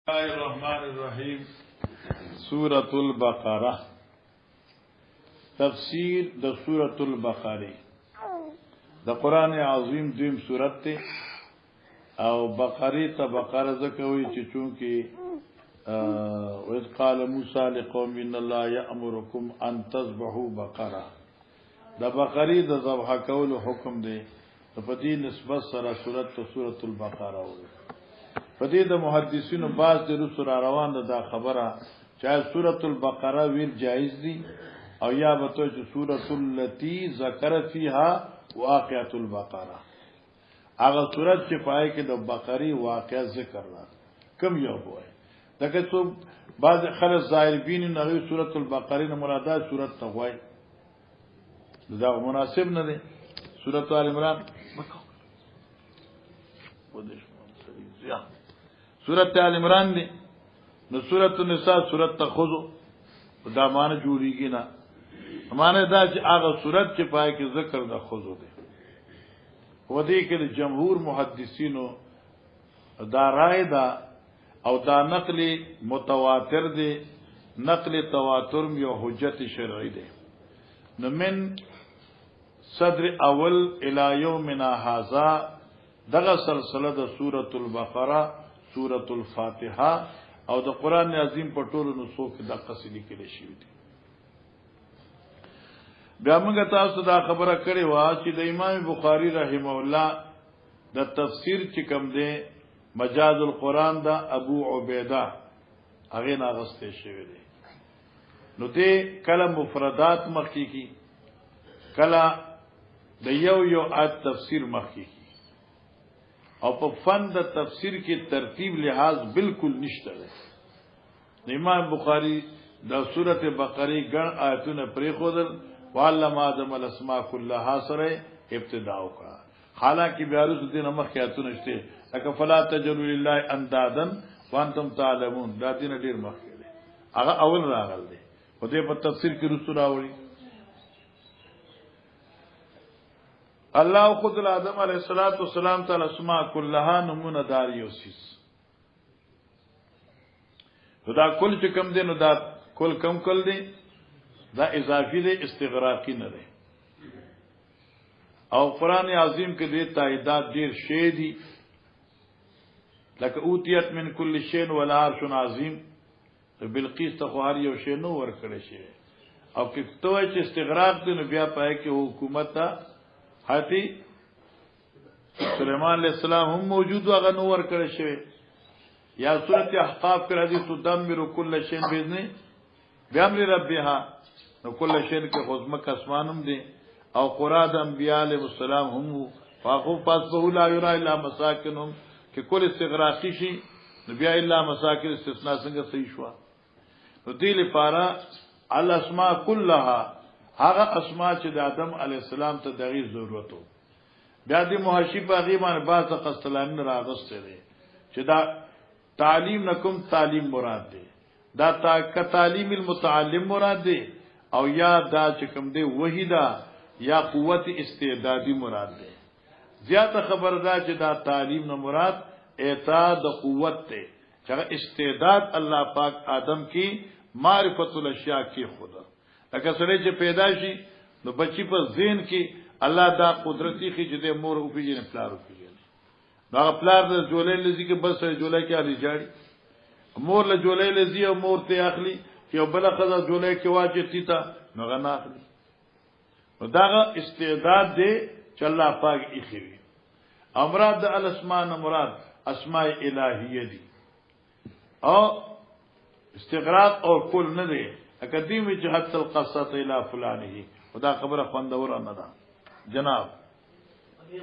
الله الرحمن الرحیم سورة البقرہ تفسیر د سورة البقرہ د قرآن عظیم دویم سورت تے او بقری تا بقرہ زکوی چی چونکہ وَإِذْ قَالَ مُوسَى لِقَوْمِ إِنَّ اللَّهَ يَأْمُرُكُمْ أَن تَذْبَحُوا بَقَرَةً د بقری د ذبح کولو حکم دی په دې نسبت سره سورت ته سورة البقرہ وایي. په دې د محدثینو باز د رسول روان ده خبره چې سورۃ البقره ویل جایز دي او یا به ته چې سورۃ التی ذکر فیها واقعۃ البقره هغه سورۃ چې پای کې د بقری واقعه ذکر را کم یو وای دغه څو بعض خلک ظاهر بین نه سورۃ البقره نه مراده سورۃ تغوی دا مناسب نه دي. سورۃ آل عمران سورۃ آل عمران دی نو سورۃ النساء سورۃ تخذو دا معنی جوړیږي نه معنی دا چې هغه سورۃ چې پای کې ذکر د خذو دی و دې کې د جمهور محدثینو دا رائے دا او دا نقل متواتر دی نقل تواتر یو حجت شرعی دی نو من صدر اول الی یومنا هذا دغه سلسله د سورۃ البقره سورۃ الفاتحه او د قران عظیم په ټولو نسخو کې د قصیدې کې لشي دي. بیا موږ تاسو دا خبره کړې و چې د امام بخاری رحم الله د تفسیر چې کوم دی مجاز القرآن دا ابو عبیده هغه ناغسته شوی دی نو دې کله مفردات مخکې کی کله د یو آیت تفسیر مخکې کی او په فن د تفسیر کې ترتیب لحاظ بالکل نشته ده. امام بخاری د سورته بقره ګڼ آیتونه پرې خودل وعلم آدم الاسماء كلها سره ابتدا وکړه حالانکه بیا رسول دین مخ آیتونه شته لکه فلا تجلوا لله اندادا وانتم تعلمون دا دین ډیر مخ دی هغه اول راغل دی په دې په تفسیر کې رسول راوړي الله خود آدم علیہ الصلوۃ والسلام تعالی اسماء كلها نمونه دار یوسیس دا کل چې کم دی نو دا کل کم کل دی دا اضافي دی استغراقی نه دی او قران عظیم کې دی تاییدات ډیر شی دي لکه اوتیت من کل شین ولا عرش عظیم بلقیس ته هر یو شی نو ور کړی شي او کې توه چې استغراق دی نو بیا پای کې حکومت ته حتی سلیمان علیہ السلام هم موجود هغه نو ور کړی شوی یا سورۃ احقاف کې راځي تدمر كل شيء باذن بامر ربها نو كل شيء کې خصمک اسمانم دي او قرآن انبیاء علیہ السلام هم واقف فاسبه لا یرا الا مساکنهم کې کل استغراقی شي نو بیا الا مساکن استثناء څنګه صحیح شو نو دې لپاره الاسماء كلها هغه اسماء چې د آدم علی السلام ته دغه ضرورت وو بیا د محشی په غیبان باز قسطلانی راغسته دي چې دا تعلیم نکم تعلیم مراد دی دا تعلیم المتعلم مراد دی او یا دا چې کوم دی وحیدا یا قوت استعدادی مراد دی زیاته خبردار چې دا تعلیم نه مراد اعطاء د قوت ته چې استعداد الله پاک آدم کی معرفت الاشیاء کی خدا لکه سره چې پیدا شي نو بچی په ذهن کې الله دا قدرتي خې چې د مور او پیژنې پلار او پیژنې دا پلار د جولې لذي کې بس جولې کې علي جاړي مور له جولې لذي او مور ته اخلي چې بل خزه جولې کې واجب تیتا نو غنا اخلي نو دا استعداد دی چې الله پاک یې خېوي امراد د الاسماء مراد اسماء الہیه دي او استغراق او کل نه دی اکدیمی جهت القصه الى فلانه ودا خبره خوندور نه ده جناب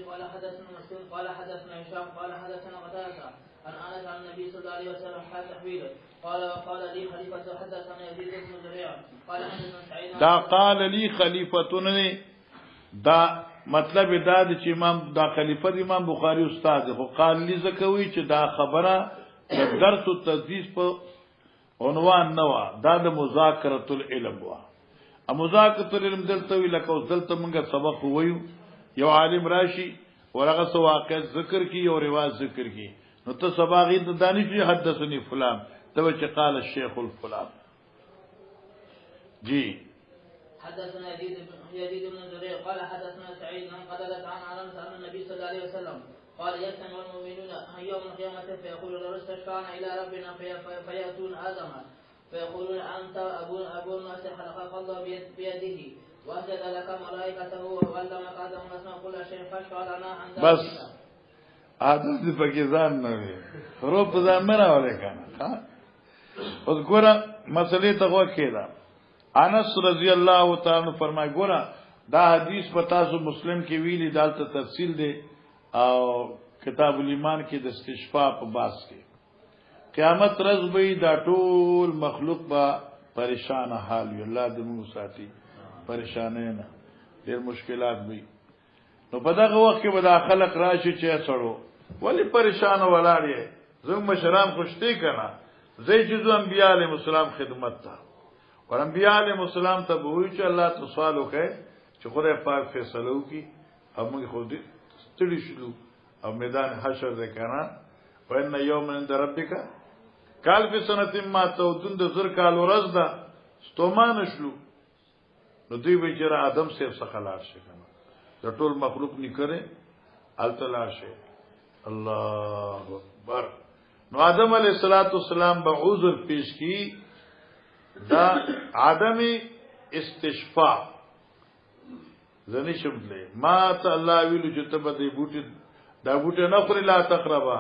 قال حدثنا مسعود قال حدثنا هشام قال حدثنا قتادة عن انس عن النبي صلى الله عليه وسلم حال تحويله قال لي خليفة حدثنا يزيد بن زريع قال حدثنا سعيد دا قال لي خلیفۃ دا مطلب دا چې امام دا خلیفۃ امام بخاری استاد خو قال لي زکوي چې دا خبره د درس او تدریس په عنوان نوا دا د مذاکرۃ العلم وا ا مذاکرۃ العلم دلته وی لکه دلته موږ سبق وایو یو عالم راشي ورغه سو واقع ذکر کی او رواج ذکر کی نو ته سباغي د دانش حدثني فلان تو چې قال الشيخ الفلان جی حدثنا يزيد بن زريع قال حدثنا سعيد عن قتادة عن انس عن النبي صلى الله عليه وسلم قال يجتمع المؤمنون يوم القيامة فيقول لو استشفعنا إلى ربنا فيأتون آدم فيقولون أنت أبو الناس خلقك الله بيده وأسجد لك ملائكته وعلمك آدم الأسماء كل شيء فاشفع لنا عن ذلك. بس آدم دې پکې ځان نه وي روپ ځان نه راولې کنه ها اوس ګوره مسلې ته وکړه. انس رضی الله تعالی عنہ فرمای ګوره دا حدیث په تاسو مسلم کې ویلي دالته تفصیل دی او کتاب الایمان کې د استشفاء په باس کې قیامت ورځ به دا ټول مخلوق با پریشان حال وي. الله دې موږ ساتي پریشانې نه ډېر مشکلات وي. نو په دغه وخت کې به دا خلق راشي چې سړو ولی پریشان ولاړې زموږ مشران خوشتي کنا زې چې انبیاء علیهم السلام خدمت تا اور انبیاء علیهم السلام ته وایي چې الله تعالی سوال وکړي چې خدای پاک فیصله وکړي موږ خو دې ستړي شلو او میدان حشر ده کنه وان یوم عند ربک کال فی سنه ما تعودون د زر کال ورځ ده ستومان شلو نو دوی به چې آدم سیف څخه لاړ شي کنه د ټول مخلوق نکره التلا شي. الله اکبر. نو آدم علیہ الصلوۃ والسلام به عذر پیش کی دا عدم استشفاء زنی شمله ما ته الله ویلو چې ته به دې بوټي دا بوټي نه خوري لا تقربا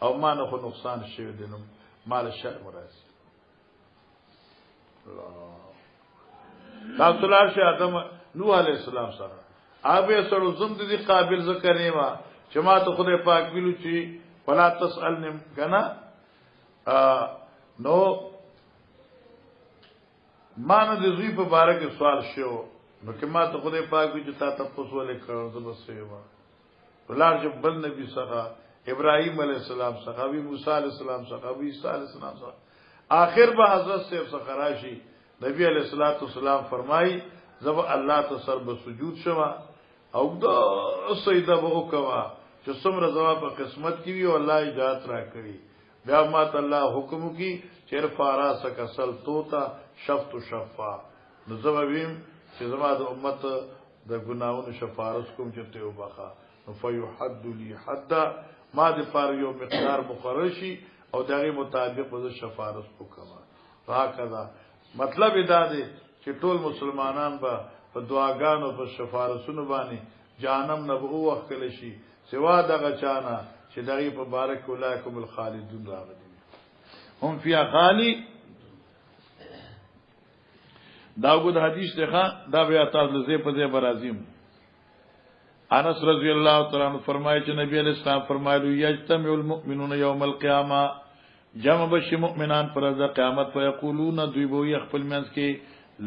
او ما نه خو نقصان شي دینم مال شر مراد الله تاسو لار شه آدم نوح علیہ السلام سره اوبه سره زم دې قابل ذکر نه وا چې ما ته خدای پاک ویلو چې ولا تسالنی کنا نو ما نه دې زوی په باره کې سوال شو نو که ما ته خدای پاک وی چې تا تاسو ولې کړو زه بس یما ولار چې بل نبی څخه ابراهیم علیہ السلام څخه ابي موسی علیہ السلام څخه ابي عیسی علیہ السلام څخه آخر به حضرت صاحب څخه راشي نبی علیہ الصلوۃ والسلام فرمایي زب الله ته سر به سجود شوا او دا سجده به وکوا چې څومره جواب په قسمت کې وي او الله اجازه را کړی بیا ماته الله حکم کی چیر فارا سکسل توتا شفت شفا نو زبویم چې زما د امت د ګناونو شفارس کوم چې ته وبخا نو فیحد لی حد ما د پاره یو مقدار مقرر شي او دغه مطابق د شفارس وکما هکذا مطلب دا دی چې ټول مسلمانان به په دعاګانو په شفارسونو باندې جهنم نه به وکړي شي سوا دغه چانه چې دغه په بارک اولایکم الخالدون راغلي هم فی خالی داود حدیث ته دا بیا تاسو زه په دې برازیم. انس رضی الله تعالی عنہ فرمایي چې نبی علیہ السلام فرمایلی یجتمع المؤمنون یوم القیامه جمع بش مؤمنان پر د قیامت په یقولون دوی به خپل منځ کې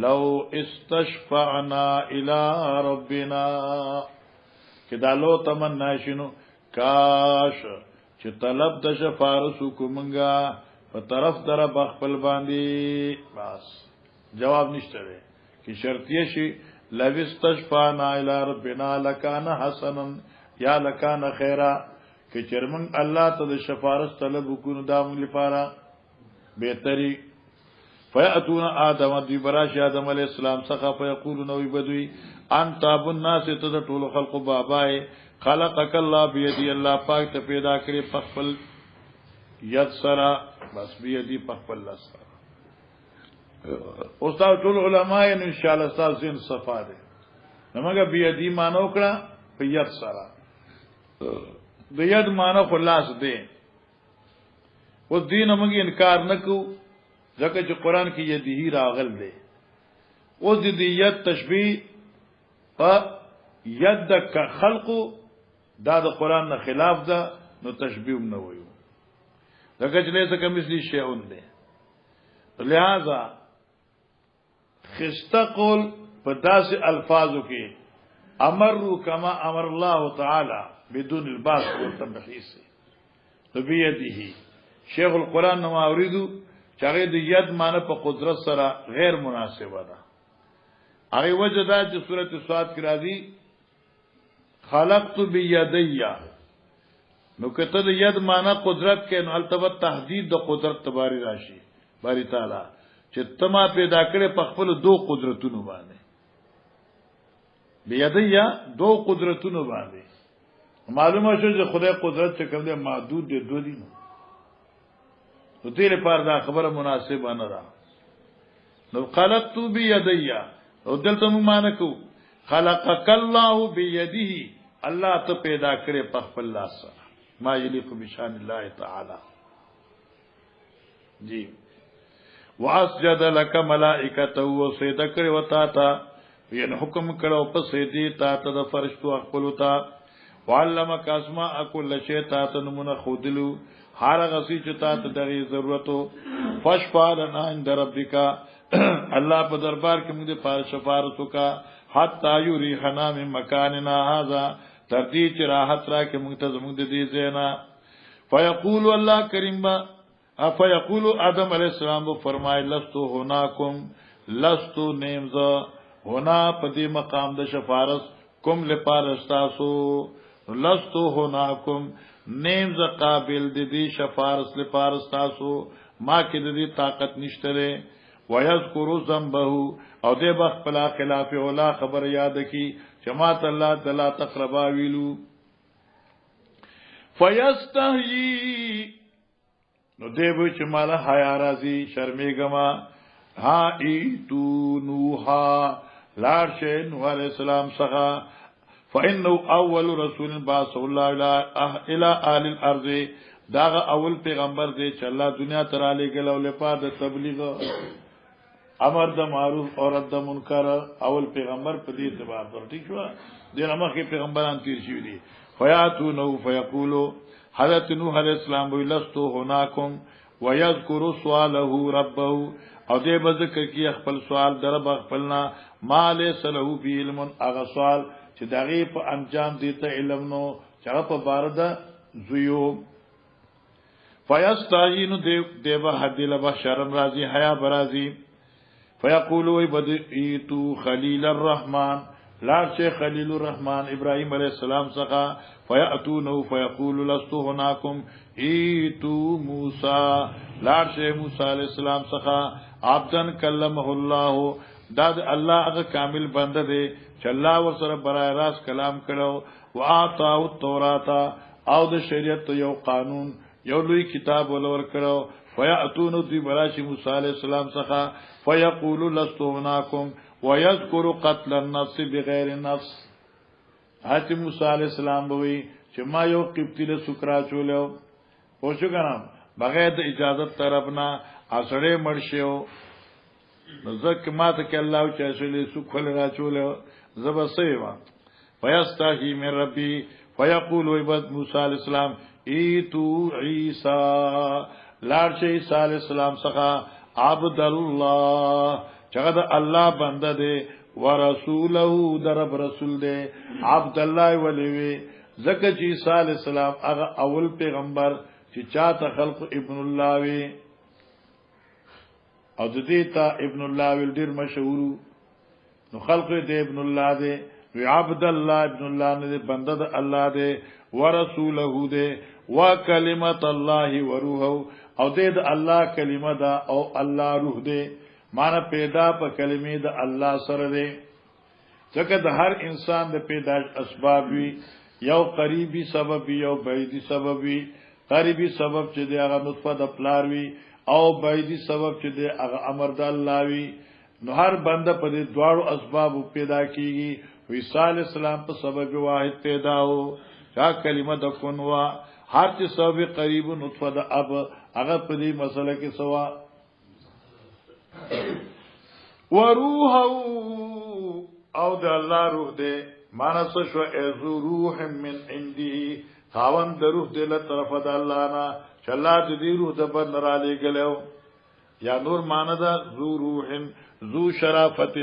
لو استشفعنا الى ربنا کدا لو تمنا شنو کاش چې طلب د شفاعت کومنګا په طرف در بخپل باندې بس جواب نشته دی چې شرطیه شي لو استشفعنا الى ربنا لکان حسنا یا لکان خیرا چې چرمن الله ته د شفاعت طلب وکړو دا موږ لپاره بهتري فیاتون آدم دی براش آدم علیہ السلام څخه فیقولون وی بدوی انت ابو الناس ته ټول خلق بابای خلقک الله بيدی الله پاک ته پیدا کړی خپل ید سرا بس بيدی خپل الله سرا استاد ټول علما یې ان شاء الله تاسو ان صفا ده نمګه بيدی مانو کړه په ید سرا د ید مانو خلاص ده و دین موږ انکار نکو ځکه چې قران کې یده راغل دی او د دې ید تشبیه په ید خلق دا د قران نه خلاف ده نو تشبیه نه وایو ځکه چې لیسه کمثلی شیء ده لہذا خستقل په داسې الفاظو کې امروا كما امر الله تعالی بدون الباس والتمحيص بيده شیخ القران نو اوریدو چاغه د ید معنی په قدرت سره غیر مناسبه ده هغه وجه دا چې سورته صاد کې راځي خلقت بيدیا نو کته د ید معنا قدرت کې نو التبت تهدید د قدرت تباری راشي باری تعالی چې تما پیدا کړې په خپل دو قدرتونو باندې بيدیا دو قدرتونو باندې معلومه شو چې خدای قدرت چې کوم دی محدود دی دو دي نو دې لپاره دا خبره مناسبه نه ده نو خلقت بيدیا او دلته موږ معنا کو خلقك الله بيده الله ته پیدا کړې په خپل لاس سره ما یلیق بشان الله تعالی جی واسجد لك ملائکته وسجد کړي وتا تا ین حکم کړو په سجدي تا ته د فرشتو خپل تا وعلمك اسماء كل شيء تا ته نمونه خودلو هر غسی چې تا ته دغه ضرورتو فشفع لنا عند ربك الله په دربار کې موږ د پاره شفاعت وکا حتا یریحنا من مکاننا هذا تر دې چې راحت را کې موږ ته زموږ د دې زینا فیقول الله کریم با فیقول آدم علیہ السلام فرمای لستو هناکم لستو نیمزا هنا پدی مقام د شفارس کوم لپارستاسو لستو هناکم نیمزا قابل د دې شفارس لپارستاسو ما کې د دې طاقت نشته ويذكر ذنبه او دې بخلا خلاف اولا خبر یاد کی جماعت الله تعالی تقربا ویلو فیستحیی نو دیو چې مال حیا راځي شرمېګما ها ایتو نوحا لارشه نوح علیہ السلام څخه فانه اول رسول بعث الله الى آل الارض داغه اول پیغمبر دی چې الله دنیا ته را لېږل او لپاره د تبلیغ امر د معروف او رد منکر اول پیغمبر په دې اعتبار پر ٹھیک شو دغه مخکې پیغمبران تیر شوی دي فیاتو نو فیقولو حضرت نوح علیہ السلام ویلستو هناکم ويذكر سواله ربه او دې بذکر کی خپل سوال درب خپلنا ما ليس له بعلم اغه سوال چې دغه په انجام دیته علم نو چې په بارده زیو فیستعین دیو حدیل بشرم راضی حیا برازی فیقولوا بدئتو خلیل الرحمن لا شیخ خلیل الرحمن ابراہیم علیہ السلام څخه فیاتونه فیقول لست هناکم ایتو موسی لا شیخ موسی علیہ السلام څخه عبدن کلمه الله دا الله هغه کامل بنده دی چې الله ورسره برای راست کلام کړو واعطاه التوراۃ او د شریعت یو قانون یو لوی کتاب ولور کړو فیاتونه دی براشی موسی علیہ السلام څخه فیقول لست هناکم ويذكر قتل النفس بغیر نفس حتی موسی علیہ السلام بوي چې ما یو قبطی له سکرا چولیو پوښو کنه بغیر د اجازت طرفنا اسړې مرشیو زکه ما ته کې الله چې اسړې سکول را چولیو زب سیوا فیستحی من ربی فیقول عبد موسی علیہ السلام ایتو عیسی لارشه عیسی علیہ السلام څخه عبد الله چغد الله بنده دے ورسوله درب رسول دے عبد الله ولوی زکه چې عیسی علیہ السلام هغه اول پیغمبر چې چاته خلق ابن الله وی او د دې ته ابن الله ول ډیر مشهور نو خلق دې ابن الله دے وی عبد الله ابن الله نه بنده د الله دے ورسوله دے وکلمت الله وروحه او دې د الله کلمه دا او الله روح دے مانا پیدا په کلمې د الله سره دی ځکه د هر انسان د پیدائش اسباب وی یو قریبی سبب یو بعیدی سبب وی قریبی سبب چې دی هغه نطفه د پلار وی او بعیدی سبب چې دی هغه امر د الله وی نو هر بنده په دې دواړو اسباب پیدا کیږي عیسی علیہ السلام په سبب واحد پیدا هو چا کلمه د کون وا هر چې سبب قریب نطفه د اب هغه په دې مسله کې سوا وروح او د الله روح دے مانس شو ازو روح من عندي خاوند د روح دې له طرف د الله نه چلا دې روح د بن را لګلو یا نور ماندا ذو روح ذو شرافت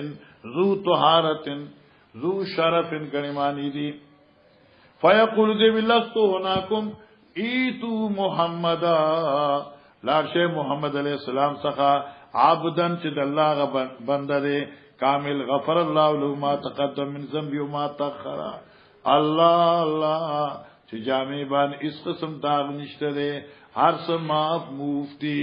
ذو طهارت ذو شرف غنیمانی دی فیقول ذی لست هناکم ایتو محمدا لارشه محمد علیہ السلام څخه عبدن چې د الله بنده دی کامل غفر الله له ما تقدم من ذنب و ما تاخر الله الله چې چې جامع باندې اس قسم داغ نشته ده هر څه معاف مفتی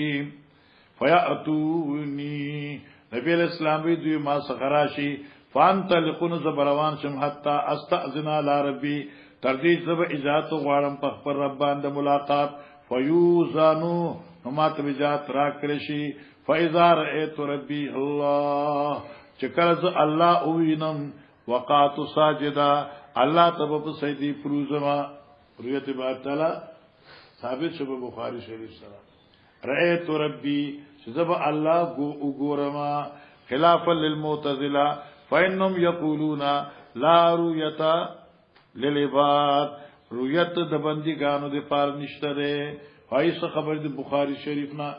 فیاتونی نبی اسلام وی دوی ما سخراشی فانطلقون زبروان شم حتا استاذن علی ربی تر دې زب اجازه غواړم په خپل رب باندې ملاقات فیوزانو نو ماته اجازه را کړی شي فاذا رأيت ربي الله چکرز الله اوینم وقات ساجدا الله تبارک سیدی پروزما روایت بار تعالی ثابت شبه بخاری شریف سره رأيت ربي شذب الله وګورما خلافا للمعتزله فانهم يقولون لا رؤيه للعباد رؤیت د بندګانو د پار نشته ده فایس خبر د بخاری شریف نا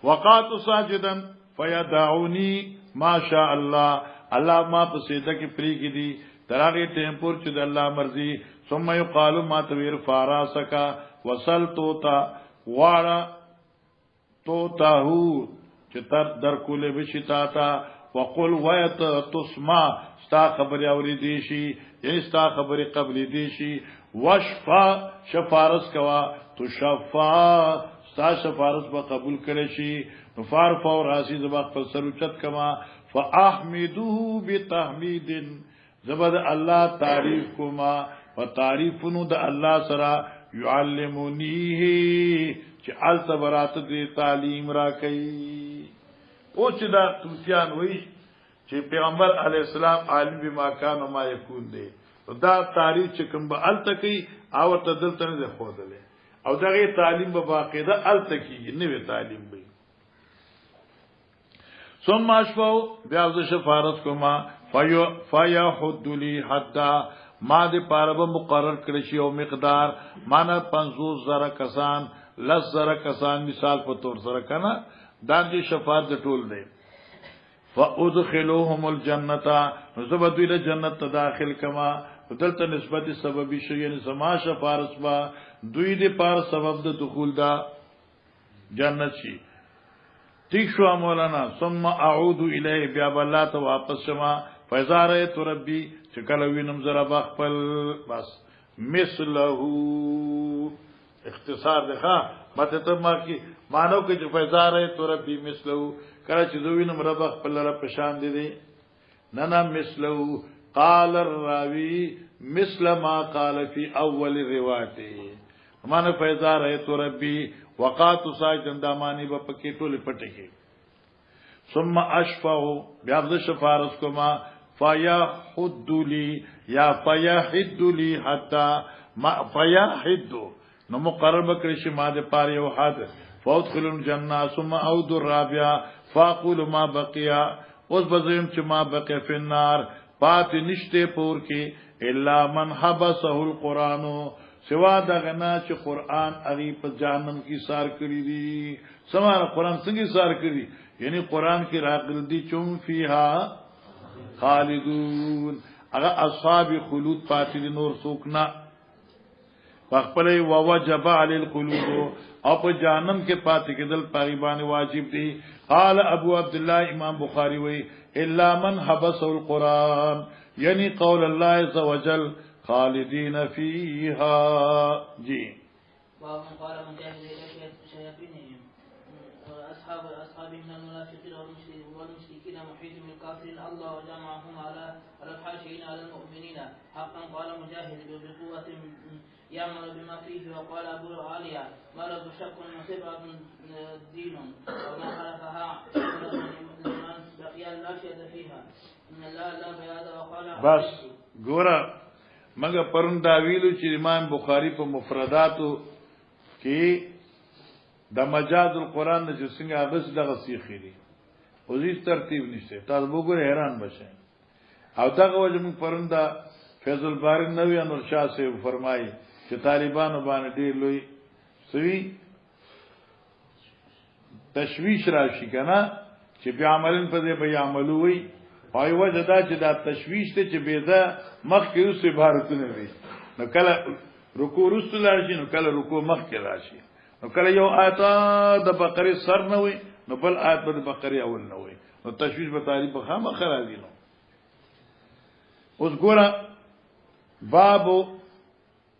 وقات ساجدا فيدعوني ما شاء الله الله ما په سجده کې پری کې دي ترغه ټیمپور چې د الله مرضی ثم يقال ما توير فاراسکا وصل توتا واړه توتا هو چې تر در کوله بشتا تا وقل ويت تسمع ستا خبر اوری دی شي یعنی ستا خبر قبل دی شي وشفا شفارس کوا تو شفا ستا شفارس به قبول کړي شي نفار فور راسی زبا خپل سر اوچت کما فاحمدوه بتحمید زبد الله تعریف کوما وتعریفونو د الله سره يعلمونيه چې التبرات دې تعلیم را کوي او چې دا توسیان وای چې پیغمبر علی السلام عالم بما کان ما یکون دی دا تعریف چې کوم به التکی او تدلته نه خودلې او دغه تعلیم به باقاعده التکی نوې تعلیم وي ثم اشفو بیا د شفارت کوما فیحد لی حدا ما دې پاره به مقرر کړی شی او مقدار معنا 500,000 کسان 10,000 کسان مثال په تور سره کنه دا دې شفاعت د ټول دی فادخلوهم الجنه زبدوا الى جنت داخل کما دلته نسبت سببی شی یعنی سما شفارس با دوی دې پار سبب د دخول دا جنت شي ٹھیک شو مولانا ثم اعود الیه بیا الله ته واپس شما فزارت ربی چکل وینم زرا بخپل بس مثله اختصار ده مته ته ما کی مانو کې فزارت ربی مثله کله چې دوینم رب خپل رب پشان دي نه مثله قال الراوی مثل ما قال في اول روایته مانو فزارت ربی وقات ساجدن دامانی با پکی ټول پټکی ثم اشفعوا بیا د شفارس کوما فیحد لی یا فیحد لی حتا ما فیحد نو مقرر بکړي چې ما د پاره یو حد فادخل الجنه ثم اعود الرابعه فاقول ما بقیا اوس بزم چې ما بقي فی النار پات نشته پور کې الا من حبسه القران سوا دغنا چې قران اغي په جهنم کې سار کړی دي سماره قران څنګه سار کړی یعنی قران کې راغلی دي چون فیها خالدون هغه اصحاب خلود پاتې نور سوکنا خپلې ووجب علی القلوب او په جهنم کې پاتې کېدل پایبان واجب دي قال ابو عبد الله امام بخاری وی الا من حبس القران یعنی قول الله عز وجل خالدین فیها جی ومن قال مجاهد شياطينهم اصحاب من المنافقين والمشركين محيط من الكافرين الله جمعهم على الحاشين على المؤمنين حقا قال مجاهد بقوة يعمل بما فيه وقال ابو العالية مرض شك مصيبة دين وما خلفها لمن بقي لا شيء فيها لا بهذا وقال بس ګورا مګه پرون دا ویلو چې امام بخاری په مفرداتو کې د مجاز القرآن د څنګه غس دغه سیخي دي او هیڅ ترتیب نشته تاسو وګورئ حیران بشئ او دغه وجه موږ پرون دا فیض الباری نوی انور شاه سے فرمایي چې طالبانو باندې ډېر لوی سوي تشویش راشي کنه چې بیا عملن په دې به عملو وي پای وجه دا چې دا تشویش ته چې بيزه مخ کې اوسې عبارتونه وي نو کله رکوع رسول راشي نو کله رکوع مخ کې راشي نو کله یو آیت د بقره سر نه وي نو بل آیت د بقره اول نه وي نو تشویش به تعریف خامہ خرازي نو. اوس ګوره باب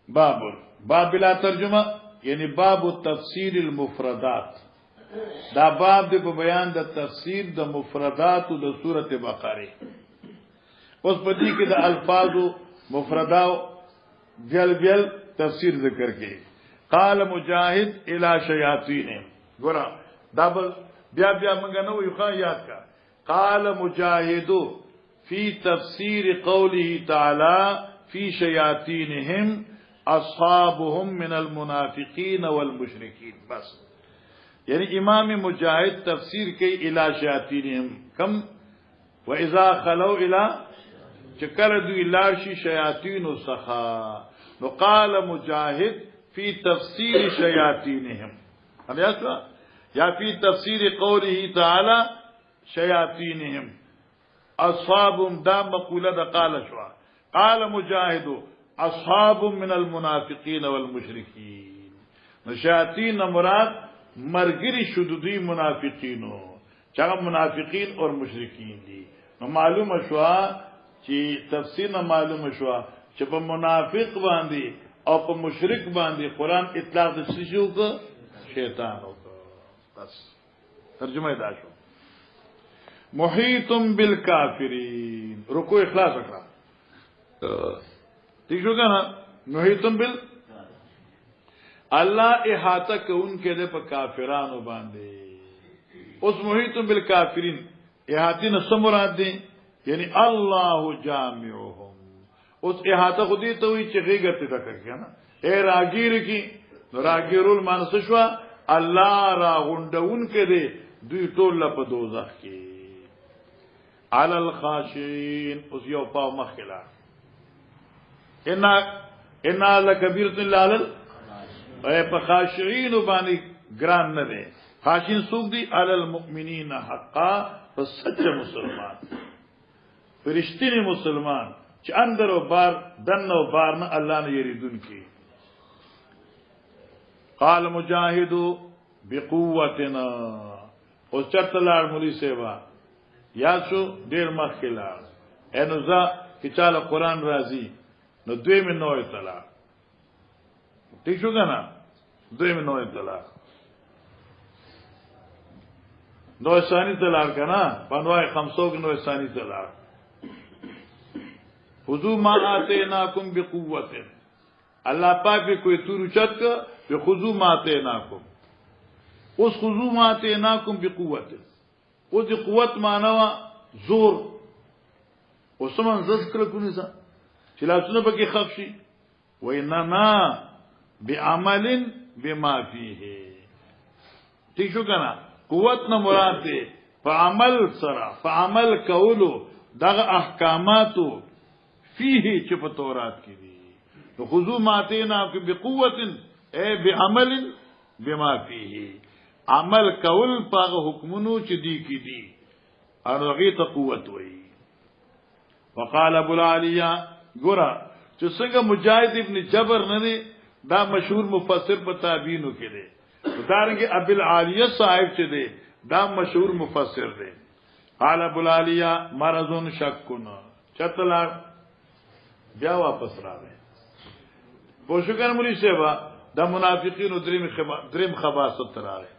من قال مجاهد شياطينهم اصحاب من المنافقين والمشركين محيط من الكافرين الله جمعهم على الحاشين على المؤمنين حقا قال مجاهد بقوة يعمل بما فيه وقال ابو العالية مرض شك مصيبة دين وما خلفها لمن بقي لا شيء فيها لا بهذا وقال باب باب بلا ترجمه یعنی باب تفسیر المفردات دا باب د بیان د تفسیر د مفردات د سوره بقره اوس په دې کې د الفاظو مفرداو بیل تفسیر ذکر کړي قال مجاهد الى شیاطین ګور دا بیا موږ نو یو خا یاد کا قال مجاهد فی تفسیر قوله تعالی فی شیاطینهم اصحابهم من المنافقین والمشرکین بس یعنی امام مجاہد تفسیر کی الی شیاطینهم کم واذا خلوا الى چکر دو الاشی شیاطین سخا وقال مجاہد فی تفسیر شیاطینهم یا فی تفسیر قوله تعالی شیاطینهم اصحابهم دا مقوله دا قال شوا قال مجاہد اصحاب من المنافقین والمشرکین شیاطین مراد مرګری شدودی منافقینو چاغه منافقین اور مشرکین دي نو معلومه شوا چې تفسیر نه معلومه شوا چې په منافق باندې او په مشرک باندې قران اطلاق د شیشو کو شیطان وکړه بس ترجمه دا شو محیط بالکافرین رکو اخلاص وکړه ٹھیک شو کنه محیطم بال الله احاطه کوونکې ده په کافرانو باندې اوس محیطم بالکافرین احاطه نه مراد دي یعنی الله جامعهم اوس احاطه خو دې ته وی چې غیګرته تک کنه اے راګیر کی راګیرول مانس شو الله را غونډون کې ده دوی ټول په دوزخ کې علی الخاشعين اوس یو پاو مخلا ان لکبیرۃ للعلل اے په خاشعين باندې ګران نه دي خاشعين سوق دي علی المؤمنین حقا په سچ مسلمان فرشتي مسلمان چې اندر او بار دن او بار نه الله نه یریدون کی قال مجاهد بقوتنا او چتلار مولوی سیوا یا شو ډیر مخکلا انوزا چې چاله قران راځي نو دوی من نوې طلاق ٹھیک شو کنه دوی من نوې طلاق نو ثانی طلاق کنه پنوای 500 نو ثانی طلاق خذو ما اتیناکم بقوت الله پاک به کوئی تور چت به خذو ما اتیناکم اوس خذو ما اتیناکم بقوت او دی قوت معنی زور اوسمن ذکر کوي ځا چې لاسونه پکې خف شي وینما بعمل بما فيه ٹھیک شو کنه قوت نه مراد ده په عمل سره په عمل کولو دغه احکاماتو فيه چې په تورات کې دي تو خذو ماتینا بقوت اي بعمل بما فيه عمل کول په حکمونو چې دي کې دي ارغه ته قوت وي وقال ابو العالیہ ګورا چې څنګه مجاهد ابن جبر نه دی دا مشهور مفسر په تابعینو کې دی دارنګه ابو العالیہ صاحب چې دی دا مشهور مفسر دی قال ابو العالیہ مرضون شکون چتلا بیا واپس راغی پوښګر مولوی سیوا دا منافقین دریم خباثت راغی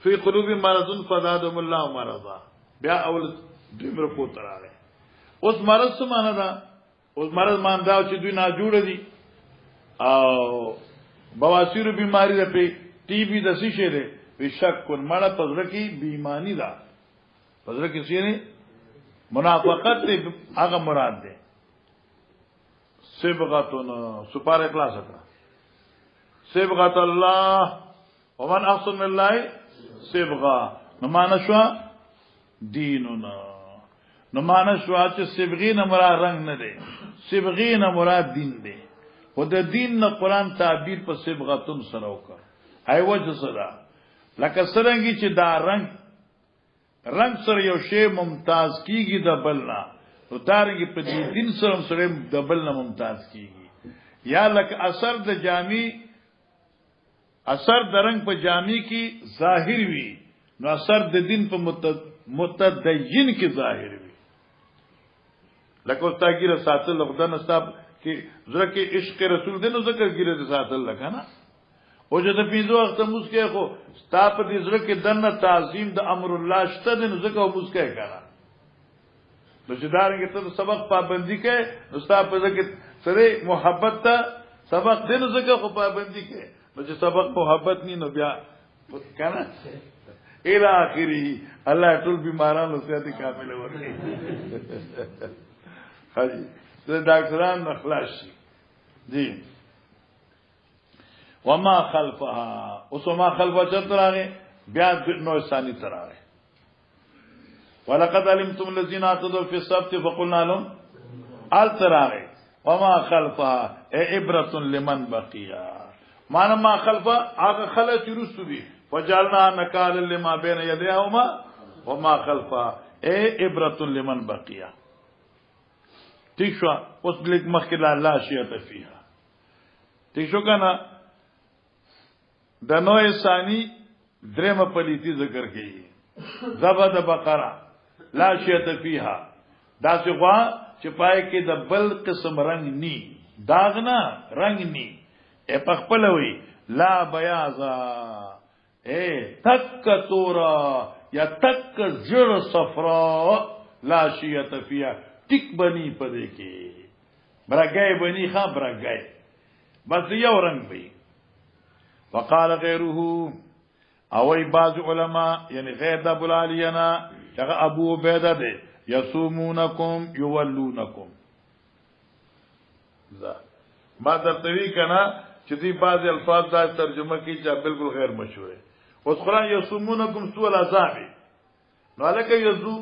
فی قلوب مرضون فزادهم الله مرضا بیا اول دریم رکو راغی اوس مرض څه معنا ده اوس مرض ماندا چې دوی نه جوړ دي او بواسیر بیماری ده په ټي بي د څه شه ده بشک کون مړه پزړه کې بیمانی ده پزړه کې څه نه منافقت ته هغه مراد ده سبغتون سپاره اخلاص کړه سبغت الله ومن احسن من الله سبغا نو معنا شو دیننا نو معنا شو چې سبغین مراد رنگ نه ده سبغین مراد دین ده خو د دین نه قران تعبیر په سبغتون سره وکړه هاي وجه سره لکه سرنګي چې دا رنگ سره یو شی ممتاز کیږي د بلنا نو دارنګي په دې دین سره د بلنا ممتاز کیږي یا لکه اثر د جامی اثر د رنگ په جامی کې ظاهر وي نو اثر د دین په متدین کې ظاهر وي لکه تاګیره ساتل لغدان استاب کې زړه کې عشق رسول دې نو ذکر ګیره دې ساتل لکه نه او چې د پیځو وخت مسکه خو ستا په دې زړه کې دنه تعظیم د امر الله شته دې نو ذکر او مسکه کړه نو چې دارنګ ته سبق پابندي کې نو ستا په ځکه سره محبت ته سبق دې نو ذکر خو پابندي کې نو چې سبق محبت ني نو بیا کنه الى اخره الله ټول بیمارانو صحت کامل ورکړي حاجی زه ډاکټران نخلاص شي جی وما خلفها وسما خلفها چتراغه بیا نو ثاني تراغه ولقد علمتم الذين اعتدوا في السبت فقلنا لهم التراغه وما خلفها عبرة لمن بقي معنا ما خلفها هغه خلک رسو دي فجعلنا نكال لما بين يديها وما خلفها عبرة لمن بقي ٹھیک شو اوس لیک مخکې لا شیعه فيها ٹھیک شو کنه د نوې ثانی درېمه پلیتی ذکر کړي زبد بقره لا شیعه فيها دا څه غوا چې پای کې د بل قسم رنگ ني داغ نه رنگ ني په خپل وی لا بیاضا تک تورا یا تک زر صفرا لا شیعه فيها ټیک بنی پدې کې برګای بنی ښا برګای بس یو رنگ وي وقال غيره او ای بعض علماء یعنی غیر د ابو العالینا هغه ابو عبیده ده یصومونکم یولونکم ما درته وی کنه چې دې بعض الفاظ دا ترجمه کی چې بالکل غیر مشهور اوس قرآن یصومونکم سوء العذاب نو الکه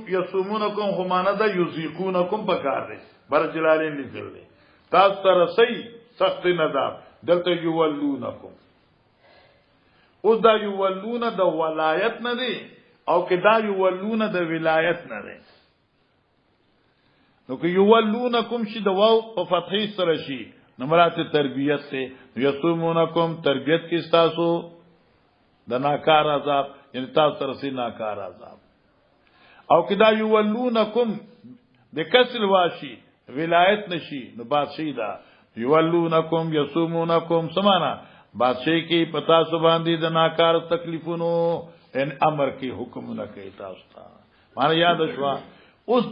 یصومونکم همانه دا یذیقونکم پکار دی بر جلالین نکل دی تاسو تر سي سخت نظام دلته یولونکم اوس دا یولون د ولایت نه دی او که دا یولون د ولایت نه دی نو که یولونکم شي د واو په فتحې سره شي نو مراد تربیت ته یصومونکم تربیت کې تاسو د ناکار عذاب یعنی تاسو تر سي ناکار عذاب او کدا یولونکم د کسل واشي ولایت نشي نو بادشاہی دا یولونکم یصومونکم سمانا بادشاہی کی پتا سو باندې د ناکار تکلیفونو ان امر کی حکم نه کوي تاسو ته معنی یاد شوا اوس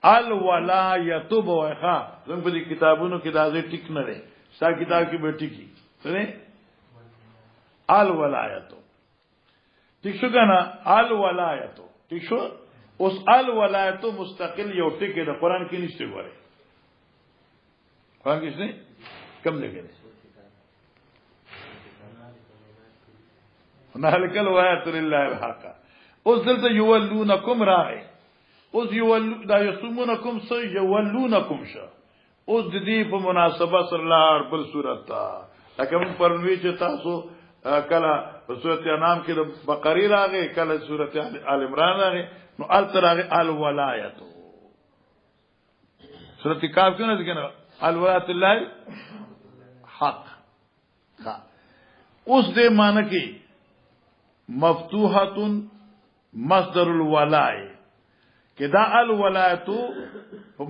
الولایت بوخا زموږ په کتابونو کې دا ځای ټیک نه لري ستا کتاب کې به ټیکی سره الولایت ټیک شو کنه الولایت ټیک شو اوس الولایت مستقل یو ټکی د قران کې نشته غواړي قران کې څه کم دی کنه هنالک الولایت لله الحق اوس دلته یولونکم راغی اوس یولو دا یصومونکم سو یولونکم شو اوس د دې په مناسبه سره لار بل صورت تا لکه موږ پرونی چې تاسو کله په سورۃ انعام کې د بقره راغی کله سورۃ آل عمران راغی نو التراغ الولایت سورۃ کاف کې نه ځګنه الولایت الله حق اوس دې معنی کې مفتوحه مصدر الولای کې دا الولایت په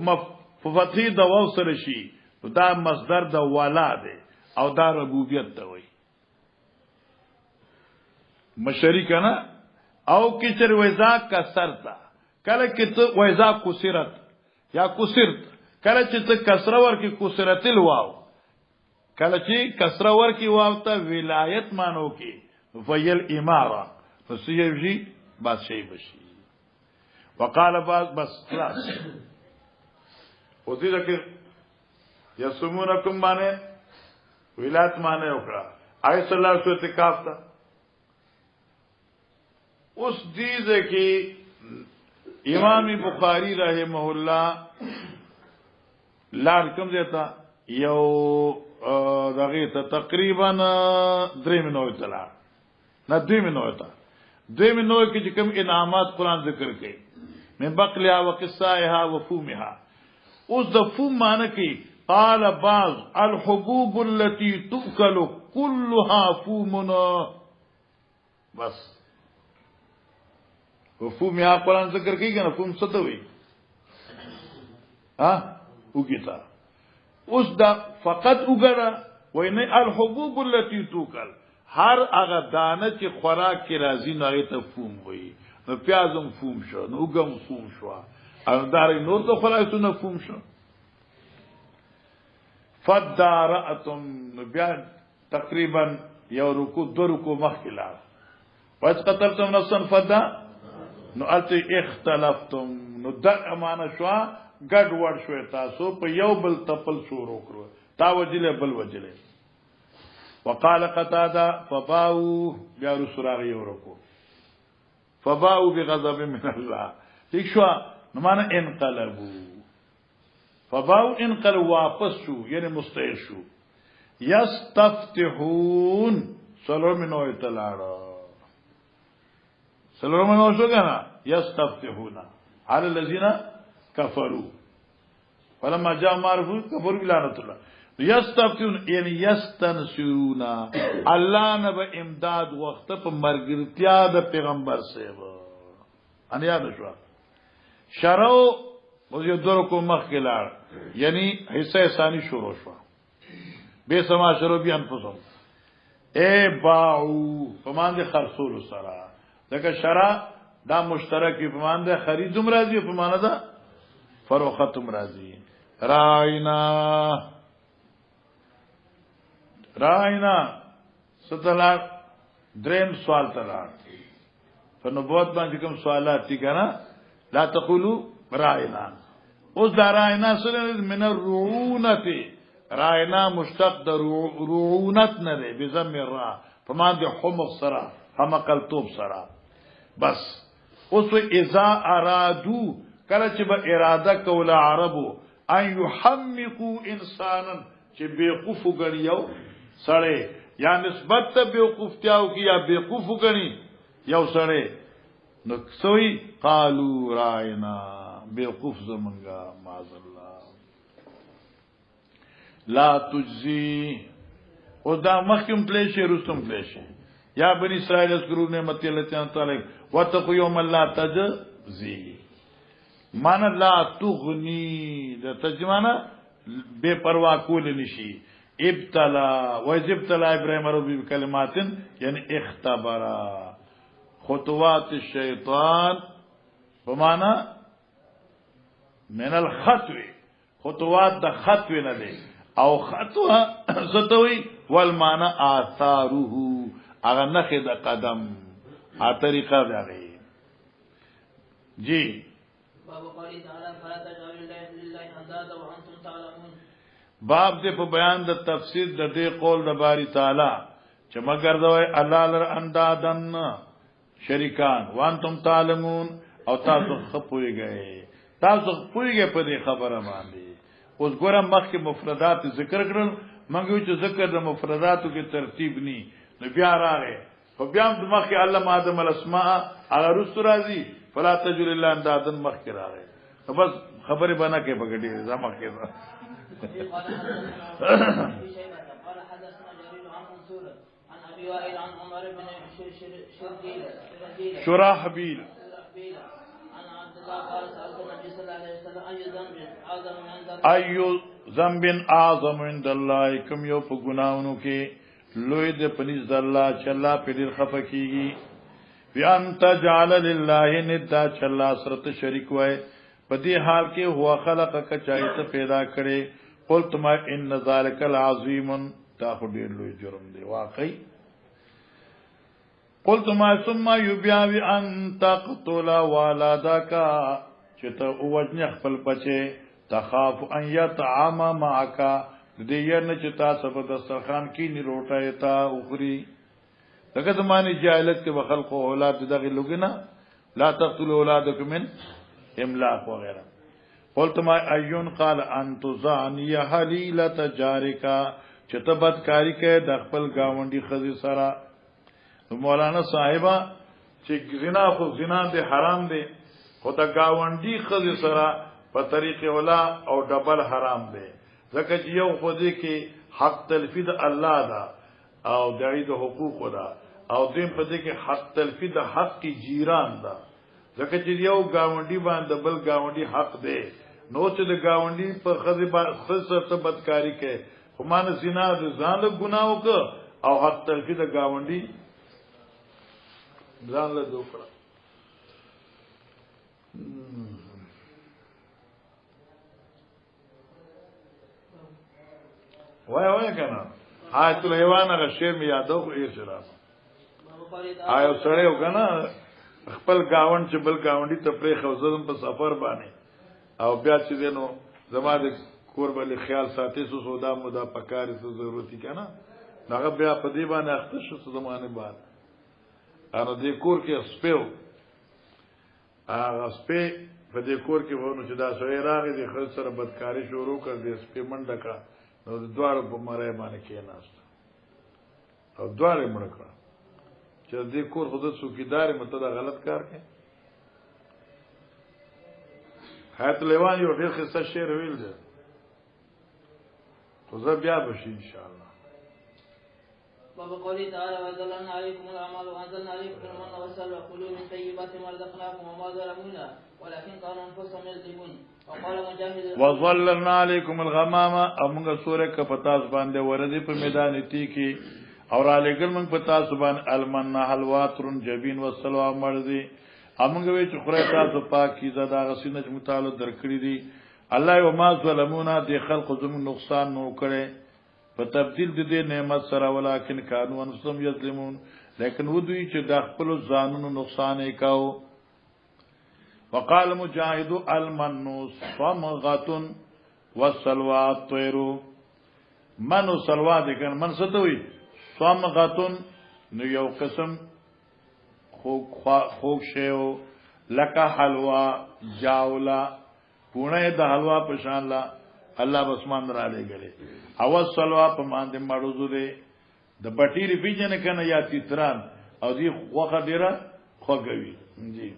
فتحې د واو سره شي دا مصدر د ولا ده او دا ربوبیت ته وایي مشرک نه او کچر ویزا کسرتا کله کې ته ویزا کسرت یا کسرت کله چې ته کسره ورکی کسرتل واو کله چې کسره ورکی واو ته ولایت مانو کې ویل اماره فسیږي بادشاہي بشي وقال بعض بس خلاص وذي ذکر یسمونکم معنی ولایت معنی وکړه آیت صلی الله علیه وسلم کاف تا اس دیزه کی امام بخاری رحمه الله لار کم دیتا یو دغه ته تقریبا 3 منوي تلا نه 2 منوي تا 2 منوي کې کوم انعامات قران ذکر کړي من بقلها وقصائها وفومها اس د فوم معنی کې قال بعض الحبوب التي تؤكل كلها فومنا بس فوم یا قرآن ذکر کی کہ نا فوم ستوي ها وګیتا اوس دا فقط وګړه وینه الحبوب التي توکل هر هغه دانه چې خوراک کې راځي نو هغه ته فوم وي نو پیازم فوم شو نو وګم فوم شو او داري نور ته خوراکونه فوم شو فدارتم بیا تقریبا یو رکو دو رکو مخکلا وَإِذْ قَتَلْتُمْ نَفْسًا فَدَّا نو الته اختلفتم نو د امانه شو ګډ وډ شو تاسو په یو بل تپل شروع کړو تا وجله بل وجله وقال قتاده فباو بیا رسراغ یو رکو فباو بغضب من الله ٹھیک شو نو معنا انقلبوا فباو انقلب واپس شو یعنی مستعد شو یستفتحون سلام نو اطلاع سلام نو شو کنه یستفتحون على الذين كفروا فلما جاء معرفون كفروا بلعنة الله یستفتحون یعنی یستنصرون الله نه به امداد وخت په مرګرتیا د پیغمبر سیو ان یاد شو شرو مزه درو کو مخکلار یعنی حصہ ثانی شروع شو به سما شروع بیان پسوم اے باو پمانده خرصول سرا دغه شرع دا مشترک پمانده خریدوم راځي پمانده دا فروختم راځي راینا ستلا دریم سوال تلا فنبوت باندې کوم سوالات دي کنه لا تقولوا راینا اوس دا راینا سره من الرعونت راینا مشتق د رعونت نه دی بضم الراء فمانده حمق سرا حمقلتوب سرا بس اوس اذا ارادو کله چې به اراده کوله عربو ان يحمقوا انسانا چې بیوقوف غړیو سړی یا نسبت ته بیوقوفتیاو کی یا بیوقوف غنی یو سړی نو سوی قالوا راینا بیوقوف زمنګا معاذ الله لا تجزي او دا مخکم پلیشه رستم پلیشه یا بنی اسرائیل اذکروا نعمت الله تعالی واتقوا یوما لا تجزي مانا لا تغنی دا ترجمانا بے پروا کول نشی ابتلا ویز ابتلا ابراہیم ربی بکلمات یعنی اختبرا خطوات الشیطان بمانا من الخطو خطوات دا خطو ندے او خطو ستوی والمانا آثاروه اغا نخی دا قدم طریقہ دا غی جی باب قوله تعالى فلا تجعلوا لله اندادا وانتم تعلمون باب دې په بیان د تفسیر د دې قول د باری تعالی چې مگر دوی الله لر اندادن شریکان وانتم تعلمون او تاسو خپويږئ تاسو خپويږئ په دې خبره باندې اوس ګورم مخکې مفردات ذکر کړل مګو چې ذکر د مفرداتو کې ترتیب ني نو بیا راغی خو بیا د مخکې الله مادم الاسماء هغه رست راځي فلا تجعل الله اندادن مخکې راغی بس خبره بنا کې بغډي زما کې قال حدثنا جرير عن منصور عن ابي وائل عن عمر بن شرحبيل عن عبد الله قال سألت النبي صلى الله عليه وسلم اي ذنب اعظم عند الله کوم یو په ګناونو کې لوی د پنځ د الله چې الله په ډیر خفه کیږي بیان تجعل لله ندا چې الله سره شریک وای په دې حال کې هو خلقک چایت پیدا کړي قلت ما ان ذلك العظیم تا خو ډیر لوی جرم دی واقعي قلت ما ثم يبيع ان تقتل ولدك چې ته وجنه خپل بچي تخاف ان يطعم معك دې یې چې تاسو په دسترخوان کې نه روټه تا اخري دغه زمانه جاهلیت کې بخلق او اولاد دغه لګنه لا تقتلوا اولادکم من املاق وغيرها قلت ما ايون قال انت زانيه حليله جارك چې ته بدکاری کې د خپل گاونډي خزي سره مولانا صاحبہ چې زنا خو زنا دې حرام دی خو دا گاونډي خزي سره په طریق اولا او ډبل حرام دی ځکه چې یو خو دې کې حق تلفید الله دا او دای د حقوق دا او دیم په دې کې حق تلفید حق کی جیران دا ځکه چې یو گاونډي باندې بل گاونډي حق دی نو چې د گاونډي په خزي خصه بدکاری کوي خو مان زنا د ځان له ګناو کو او حق تلفی د گاونډي ځان له دوکړه وای کنه آیت الحیوان هغه شی می یادو خو یې سره آیو سره یو کنه خپل گاوند چې بل گاونډي ته پرې خوځم په سفر باندې او بیا چې دینو زما د کور بل خیال ساتي سو سودا مودا پکاري څه ضرورتي کنه هغه بیا په دې باندې اخته شو زمانه بعد انا دې کور کې سپیو هغه سپی په دې کور کې ونه چې دا سوی راغی د خپل سره بدکاری شروع کړ دې سپی منډه کا نو دوار په مړای باندې کې ناست او دوار مړ کړ چې دې کور خود څوکیدار مته دا غلط کار کوي حیات لیوان یو ډېر خسته شعر ویل دی خو زه بیا بشي ان شاء الله باب قوله تعالى وأنزلنا عليكم الأعمال وأنزلنا عليكم المن والسلوى كلوا من طيبات ما رزقناكم وما ظلمونا ولكن كانوا أنفسهم يظلمون وقال مجاهد وظللنا عليكم الغمام امغه سوره ک پتاس باندې ورده په میدان تی کی اور علیګل من پتاس باندې المن حلوا ترن جبین والسلوى مرضی امغه وی چې خره تاسو پاک کی زدا غسینه متعلق درکړي دي الله او ما ظلمونا دي خلق زم نقصان نو کړي په تبديل د دې نعمت سره ولکن کانو انسم یظلمون لیکن ودوی چې د خپل ځانونو نقصان یې کاو وقال مجاهد المنوس صمغه والسلوى طير منو سلوا دي کنه من ستوي صمغه نو یو قسم خوک شیو لکه حلوا جاولا پونه د حلوا پشان لا الله بسمان را لګلې او سلوا په باندې مړوزو دي د بټيري پیجن کنه یا تیتران او دی خوخه ډیره خوګوي جی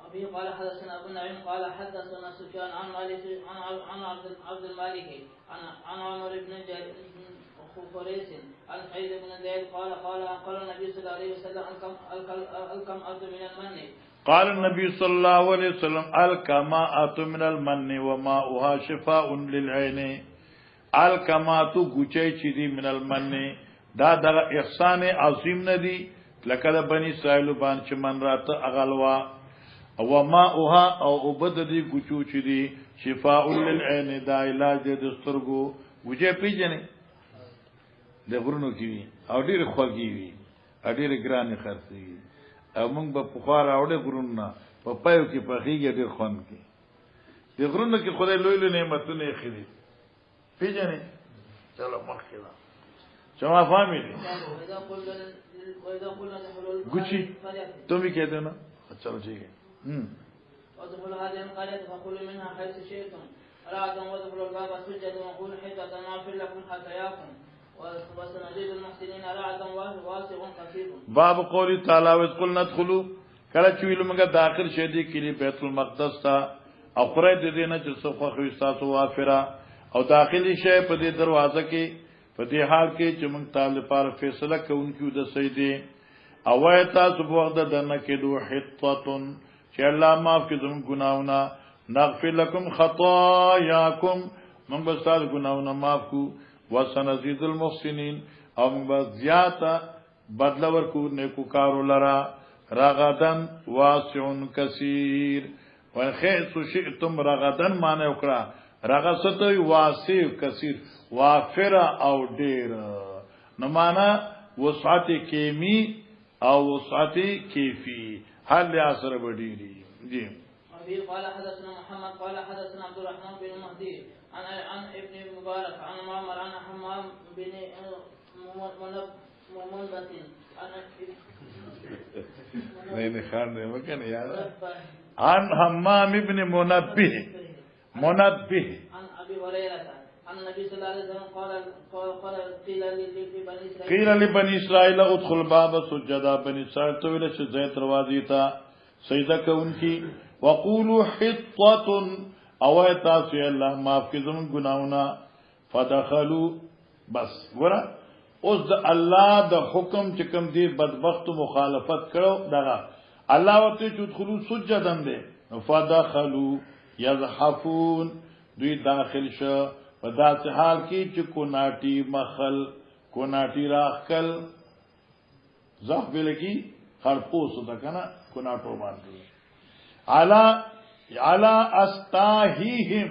ابي قال حدثنا ابو نعيم قال حدثنا سفيان عن مالك عن عبد المالك عن عمر بن خفريس عن سعيد بن زيد قال النبي صلى الله عليه وسلم الكمأة من المن قال النبي صلى الله عليه وسلم الكماءة من المن وماؤها شفاء للعين الكماءة غچي چدي من المن دا د احسان عظیم ندي لکه د بني اسرائيل باندې من راته اغلوا وماؤها او عبد دي غچو چدي شفاء للعين دا علاج د سترګو غچي پیجنې د غرونو کې او ډېر خوږي وي ډېر ګران خرڅي او موږ په پخوار اوړه غرونه په پایو کې په خيږي ډېر خوان کې د غرونو کې خدای لوی لوی نعمتونه یې خېلي پیژنې چلو مخکې دا چما فامیلی ګوچی تم یې کہتے نا چلو ٹھیک ہے وادخل هذه القرية فكلوا منها حيث شئتم رعدا وادخلوا الباب سجدا وقولوا حطة نغفر لكم خطاياكم وسنزيد المحسنين رعدا واسع كثير باب قول تعالی وذكر ندخلوا کله چې ویل موږ داخل شه دي کلی بیت المقدس تا او خره دې نه چې صفه خو تاسو وافره او داخلي شه په دې دروازه کې په دې حال کې چې موږ تعالی لپاره فیصله کوونکو د سیدې او وای تاسو په وخت دنه کې دوه حطتون چې الله معاف کړي زموږ ګناونه نغفر لكم خطاياكم موږ به تاسو ګناونه معاف کو وسنزيد المحسنين او بزياتا بدل ورکو نیکو کارو لرا رغدن واسع كثير وخيث شئتم رغدن معنی وکړه رغستوي واسع كثير وافر او ډیر نو معنی وسعت کیمی او وسعت کیفی هل اثر وډیری جی ابي قال حدثنا محمد قال حدثنا عبد الرحمن بن مهدي عن ابن مبارك عن معمر عن حمام بن منبت نہیں خان نے مکن یاد عن حمام ابن منبه عن ابي هريره عن النبي صلى الله عليه وسلم قال قيل لبني اسرائيل ادخل باب سجدا بني اسرائيل تو ویل چې زید دروازې ته سجده کوونکی وقولوا حطه او تاسو الله معاف کړئ زموږ ګناونه فدخلوا بس ورا اوس د الله د حکم چې کوم دی بدبخت مخالفت کړو دغه الله وته چې ادخلوا سجدن دي فدخلوا یزحفون دوی داخل شو په داسې حال کې چې کوناټي مخل کوناټي راخل زخ بلکی خرپوس ده کنه کوناټو باندې علا استاهیهم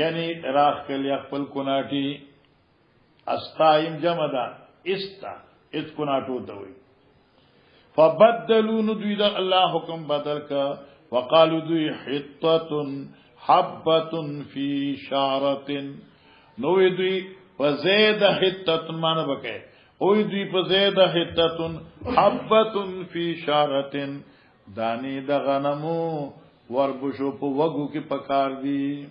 یعنی راخل خپل کوناټي استایم جمع ده استا اس کوناټو ته وي فبدلوا دوی د الله حکم بدل کا وقالوا دوی حطه حبه فی شعره نو دوی فزيد حطه مان بکه او دوی فزيد حطه حبه فی شعره دانی د غنمو وربشو په وګو کې پکار دی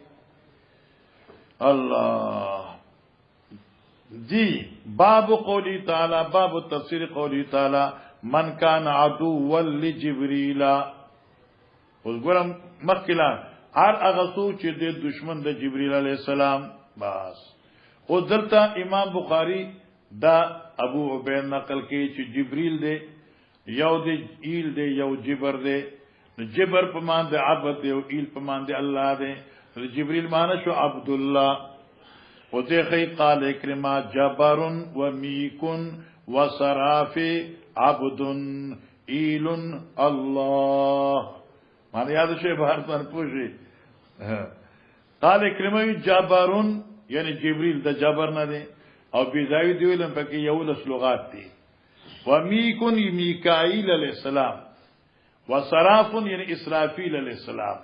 الله دی باب قولی تعالی باب تفسیر قولی تعالی من کان عدو لجبريل اوس ګورم مخکلا هر هغه څوک چې د دشمن د جبريل عليه السلام بس او دلته امام بخاری دا ابو عبید نقل کوي چې جبريل دی یو دی ایل دی یو جبر دی جبر په مان دی عبد دی او ایل په مان دی الله دی جبريل معنی شو عبد الله او دغه قال اکرما جبر و میکن و صراف عبد ایل الله معنی یاد شي بهر پر پوجي قال اکرما جبر یعنی جبريل د جبر نه دی او بیزاوی دی ولم پکې یو لس لغات دي و میکن میکائیل علیہ السلام و صراف یعنی اسرافیل علیہ السلام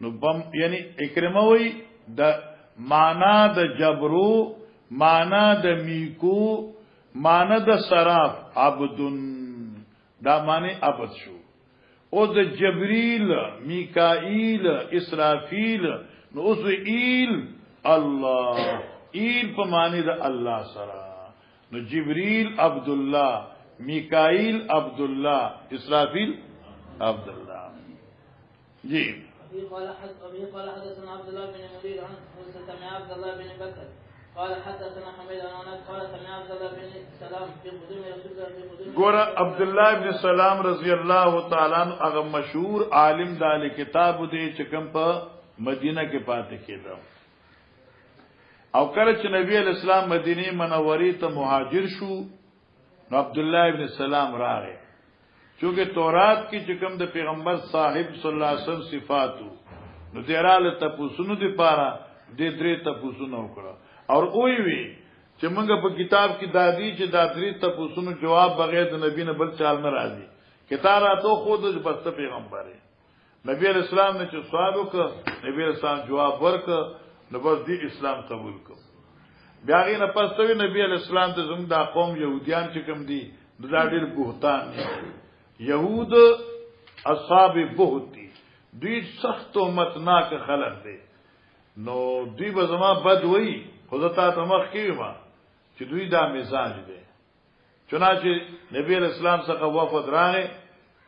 نو بم یعنی اکرموی د معنا د جبرو معنا د میکو معنا د صراف عبدن دا معنی عبد شو او د جبریل میکائیل اسرافیل نو اوس ایل الله ایل په معنی د الله سره نو جبریل عبد الله میکائیل عبد الله اسرافیل عبد الله جی قال حدثنا عبد الله بن منير عن سمع عبد الله بن بكر قال حدثنا حميد عن انس قال سمع عبد الله بن سلام في قدوم رسول الله في قدوم ګور عبد الله بن سلام رضی الله تعالی عنہ هغه مشهور عالم د کتاب دی چې کوم په مدینه کې پاتې کېده او کله چې نبی اسلام مدینه منورې ته مهاجر شو نو عبد الله ابن سلام راغی چونکه تورات کې چې کوم د پیغمبر صاحب صلی الله علیه وسلم صفاتو نو دیراله تپوسونو دی پارا د درې تپوسونو وکړه او اوی وی چې موږ په کتاب کې دادی چې دا درې تپوسونو جواب بغیر د نبی نه بل چال نه راځي کتاب راته خود د بس پیغمبر نبی اسلام نه چې سوال وکړ نبی اسلام جواب ورکړ نو بس دی اسلام قبول کو بیا غي نه پستوي نبی اسلام ته زموږ د قوم يهوديان چې کوم دي دا ډېر بهتان يهود اصحاب بهت دي دوی سخت امتناک خلق دي نو دوی به زما بد وای خدای ته مخ کیما چې دوی دا مزاج دي چنانچه نبی اسلام څخه وفد راغی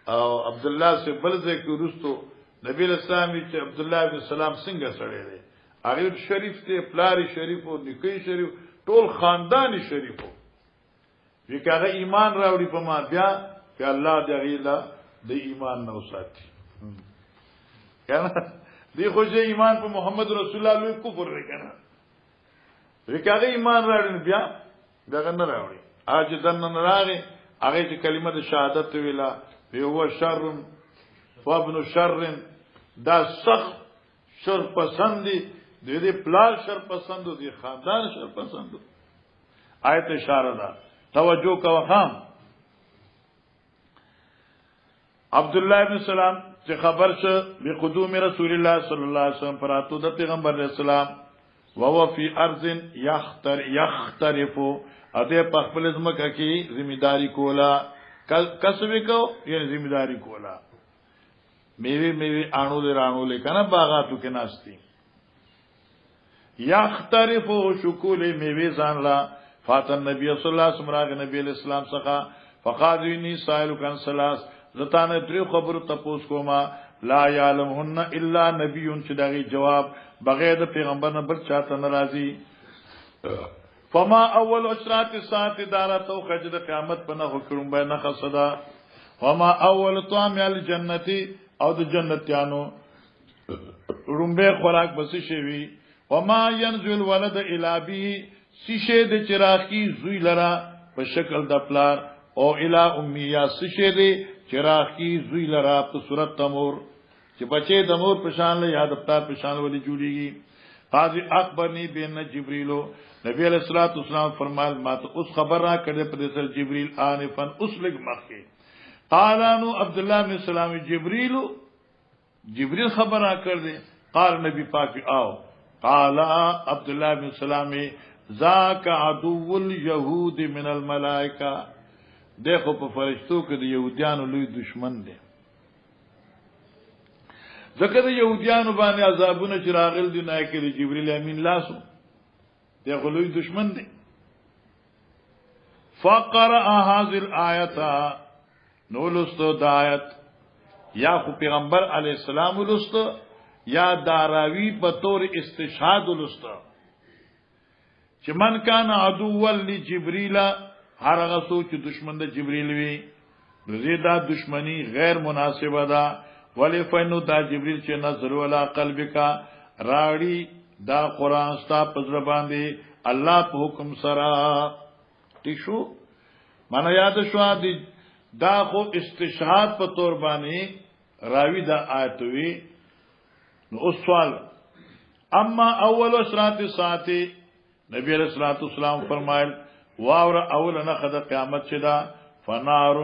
او عبد الله سے بلځه کې ورستو نبی اسلام چې عبد الله بن سلام څنګه سره دی هغه شریف ته پلاری شریف او نکي شریف ټول خاندانی شریفو وکړه ایمان راوړي په ما بیا چې الله دې غیلا د ایمان نو ساتي کنه دی خو چې ایمان په محمد رسول الله لوی کفر وکړه وکړه ایمان راوړي بیا دغه نه راوړي اج دنه نه راغی هغه چې کلمه د شهادت ویلا هو شر وابن شر دا سخت شر پسندي دې پلار شر پسندو دي خاندان شر پسندو آیت اشاره ده توجه کوه هم عبد الله ابن سلام چې خبر شه بقدوم رسول الله صلی الله علیه وسلم پراتو د پیغمبر اسلام وهو فی ارض یخترف اته په خپل ځمکه کې ذمہداری کولا کسب کو یعنی ذمہداری کولا میوه آنو له رانو له کنه باغاتو کې ناشتي یخترف شکول میوه ځان لا فاتن نبی صلی الله علیه وسلم راغ نبی اسلام څخه فقادنی سائل کن سلاس زتانه درې خبرو تپوس کوما لا یعلمهن الا نبی چې دغه جواب بغیر د پیغمبر نه بل چاته ناراضي فما اول اشراط الساعه دارته خجد قیامت په نه حکم به نه خصدا وما اول طعام الجنتی او د جنتیانو رمبه خوراک بس شوی وما ينزل ولد الى به سشه د چراغی زوی لرا په شکل د پلار او الى امي یا سشه د چراغی زوی لرا په صورت تمور چې بچي د مور په شان له یاد پلار په شان ولي جوړیږي قاضي اکبرني بین جبريلو نبی علیہ الصلوۃ والسلام فرمایل ما ته اوس خبر را کړه په سر جبريل انفن اسلک مخه قالانو عبد الله بن سلام جبريل خبر را کړه قال نبی پاک آو قال عبد الله بن سلام ذاک عدو اليهود من الملائکه دیکھو په فرشتو کې د يهوديانو لوی دشمن دی ځکه د يهوديانو باندې عذابونه چې راغل دي نه کې جبريل امین لاسو دی غلوی دشمن دی فقرأ هذه الآیه نو لستو د آیت یا خو پیغمبر علی السلام لستو یا داراوی په تور استشهاد لستو چې من کان عدو لجبريل هر هغه سوچ دشمن د جبريل وی زیاده دشمنی غیر مناسبه ده ولی فینو دا جبريل چې نظر ولا قلبک راړي دا قران ستا پزړه باندې الله په حکم سره ٹھیک شو معنا یاد شو دا خو استشهاد په تور باندې راوی دا آیت وی نو سوال اما اول اشراط الساعه نبی علیہ الصلوۃ والسلام فرمایل واور اول نه خد قیامت شدا فنار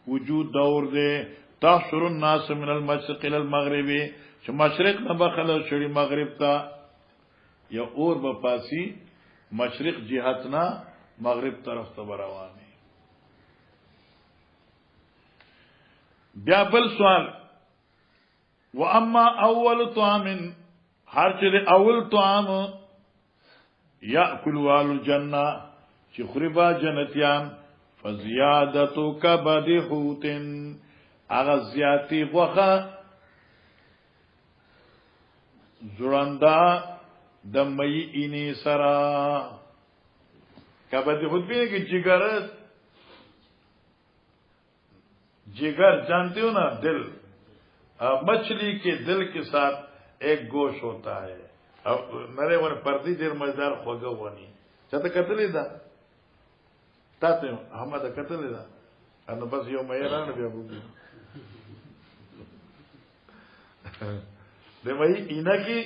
وجود دور دے تحشر الناس من المشرق الى المغرب چې مشرق نه بخل شړي مغرب تا یا اور به پاسی مشرق جهت نه مغرب طرف ته روانه بیا بل سوال واما اول طعام هر چې اول طعام یاکل وال الجنه چې خربا جنتیان فزیادتو کبد حوتن اغه زیاتی غوخه زړندا د مئی اینی سرا کبد حوت به کې जिगर जानते हो ना दिल मछली के दिल के साथ एक गोश होता है अब नरे वन पर्दी देर मजदार खोगा वनी चाहते कतली दा ताते हम तो कतली दा अन बस यो मेरा न बेबू दे वही इना की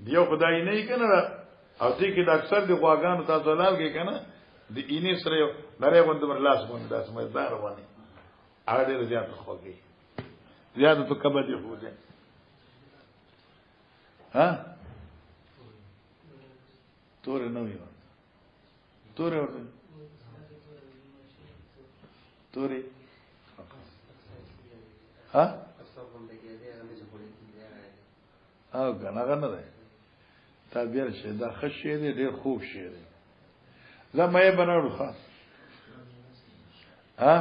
दियो खुदाई नहीं कना او دې کې د اکثر د غواګانو تاسو لاګي کنه د اینې سره نری وند مرلاس باندې داس مزدار وانی اړه زیات خوږي زیات تو کبه دی هو ده ها تور نه وي تور ورته توري ها او کنه ده تعبیر شه دا خشه دی ډیر خوب شه دی زما یې بناړو خاص ها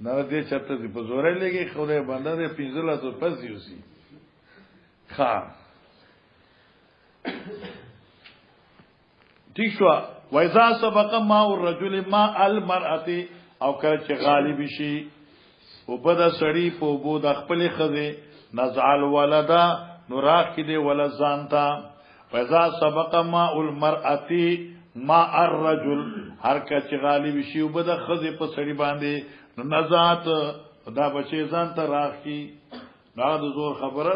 نو دې چرته دی په زورې لګي خوله باندې دې پینځله تو پس یوسی ښا ٹھیک شو وایذا سبق ما الرجل ما المرأه او کله چې غالب شي او بد سړی په بو د خپل خزه نزعل ولدا نوراخ کی دے ولا زانتا فذا سبق ما المرأه ما الرجل هر کچ غالب شی وبد خزه په سړی باندې نزات دا بچی زانتا راخ کی دا د زور خبره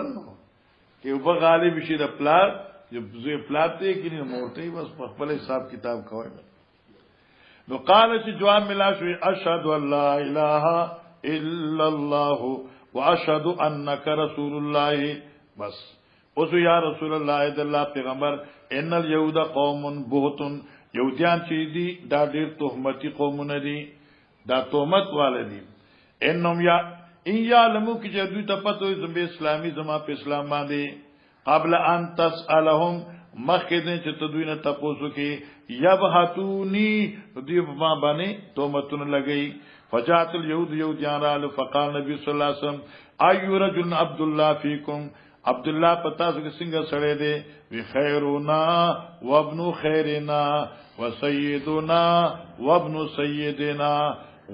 چې وب غالب شي د پلار زوی پلاته کې نه مورته بس په خپل حساب کتاب کوي نو قال چې جواب ملا شو اشهد ان لا اله الا الله واشهد انك رسول الله بس اوسو یا رسول الله د الله پیغمبر ان اليهود قوم بهتون يهوديان چې دي دا ډېر تهمتي قومونه دي دا تهمت والدي انهم یا ان يعلموا چې دوی ته پته وي زموږ اسلامي زما په اسلام باندې قبل ان تسالهم مخکې چې ته دوی نه تاسو کې يبحثوني دوی په باندې تهمتونه لګي فجاءت اليهود يهوديان را فقال نبي صلى الله عليه وسلم اي رجل عبد الله فيكم عبد الله پتا څنګه څنګه سره دی وی خیرنا وابن خیرنا وسيدنا وابن سيدنا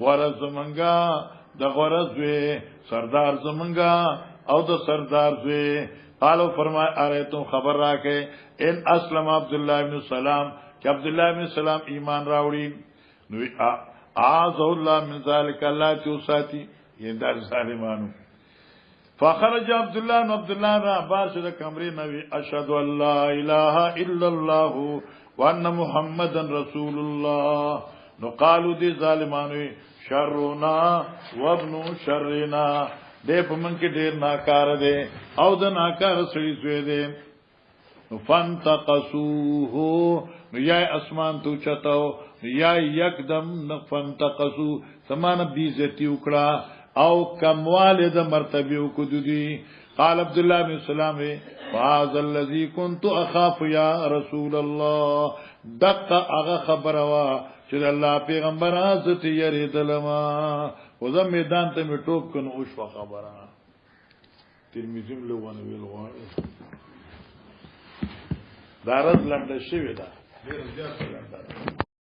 غرض منګه د غرض وی سردار زمنګه او د سردار زوی. قالو فرمای ارایتم خبر راکې ان اسلم عبد الله ابن سلام چې عبد الله ابن سلام ایمان راوړي نو اعاذ الله من ذلك الله توساتي یندار ظالمانو. فخرج عبد الله را باش د کمرې نوی اشهد ان لا اله الا الله وان محمدن رسول الله. نو قالو دي ظالمانو شرنا وابن شرنا دې په من کې ډېر ناکار دي او د ناکار سړي زوی دي. فانتقصوه نو یا اسمان تو چتاو یا یکدم فانتقصو سمانه بیزتی وکړه او کمواله د مرتبه وکړي. قال عبد الله بن سلام فاز الذي كنت اخاف يا رسول الله دقه هغه خبره وا چې الله پیغمبر حضرت یریدلما وزم میدان ته می ټوب کنه او شو خبره ترمذی له ونه ویل غواړي دارز لنډه شوی دا ډیر زیات لنډه